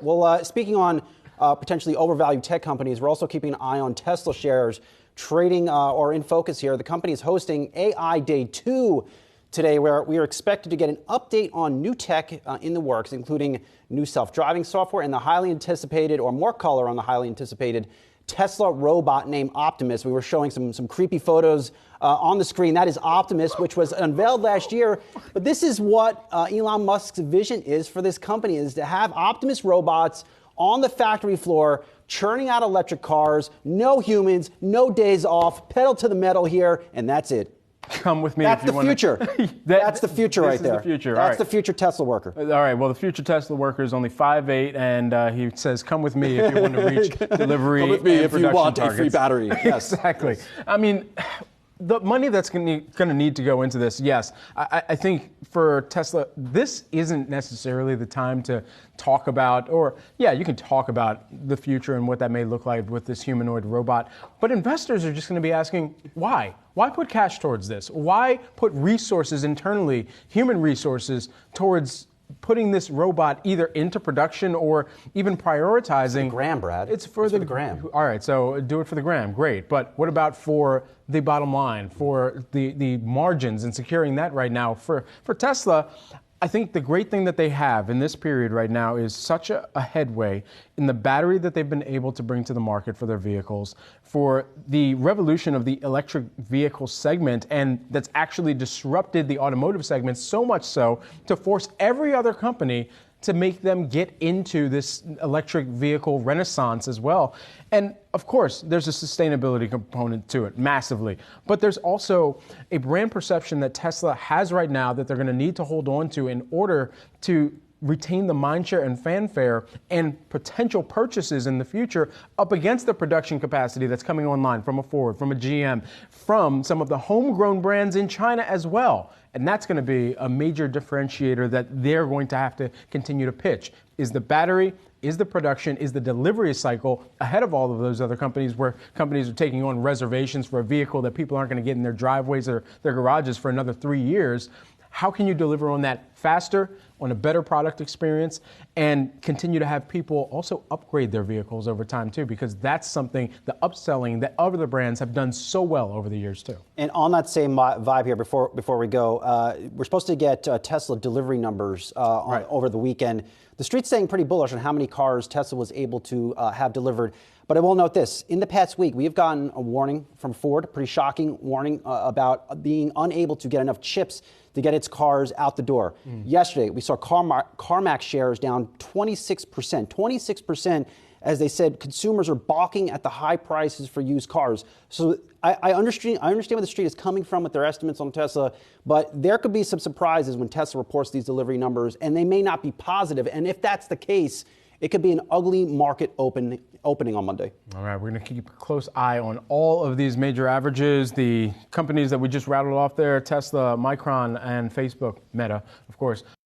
Well, speaking on potentially overvalued tech companies, we're also keeping an eye on Tesla shares trading or in focus here. The company is hosting AI Day 2 today, where we are expected to get an update on new tech in the works, including new self-driving software and the highly anticipated, or more color on the highly anticipated Tesla robot named Optimus. We were showing some creepy photos on the screen. That is Optimus, which was unveiled last year. But this is what Elon Musk's vision is for this company, is to have Optimus robots on the factory floor, churning out electric cars, no humans, no days off, pedal to the metal here, and that's it. Come with me. That's if you the future. That's the future right there. This is the future. That's the future Tesla worker. All right. Well, the future Tesla worker is only 5'8", and he says, "Come with me if you want to reach delivery Come with me and if you production want targets." a free battery. Yes. Exactly. I mean, the money that's going to need to go into this, yes. I think for Tesla, this isn't necessarily the time to talk about, or yeah, you can talk about the future and what that may look like with this humanoid robot. But investors are just going to be asking, why? Why put cash towards this? Why put resources internally, human resources, towards putting this robot either into production or even prioritizing? It's for the gram, Brad. It's for the gram. All right, so do it for the gram. Great. But what about for the bottom line, for the margins and securing that right now? For Tesla, I think the great thing that they have in this period right now is such a headway in the battery that they've been able to bring to the market for their vehicles, for the revolution of the electric vehicle segment, and that's actually disrupted the automotive segment so much so to force every other company to make them get into this electric vehicle renaissance as well. And of course, there's a sustainability component to it, massively. But there's also a brand perception that Tesla has right now that they're going to need to hold on to in order to retain the mindshare and fanfare and potential purchases in the future up against the production capacity that's coming online from a Ford, from a GM, from some of the homegrown brands in China as well. And that's going to be a major differentiator that they're going to have to continue to pitch. Is the battery, is the production, is the delivery cycle ahead of all of those other companies, where companies are taking on reservations for a vehicle that people aren't going to get in their driveways or their garages for another 3 years? How can you deliver on that faster, on a better product experience, and continue to have people also upgrade their vehicles over time too? Because that's something, the upselling that other brands have done so well over the years too. And on that same vibe here, before we go, we're supposed to get Tesla delivery numbers over the weekend. The street's staying pretty bullish on how many cars Tesla was able to have delivered. But I will note this, in the past week, we have gotten a warning from Ford, a pretty shocking warning about being unable to get enough chips to get its cars out the door. Yesterday, we saw CarMax shares down 26%. 26%, as they said, consumers are balking at the high prices for used cars. So I understand where the street is coming from with their estimates on Tesla, but there could be some surprises when Tesla reports these delivery numbers, and they may not be positive. And if that's the case, it could be an ugly market opening on Monday. All right, we're going to keep a close eye on all of these major averages, the companies that we just rattled off there, Tesla, Micron, and Facebook, Meta, of course.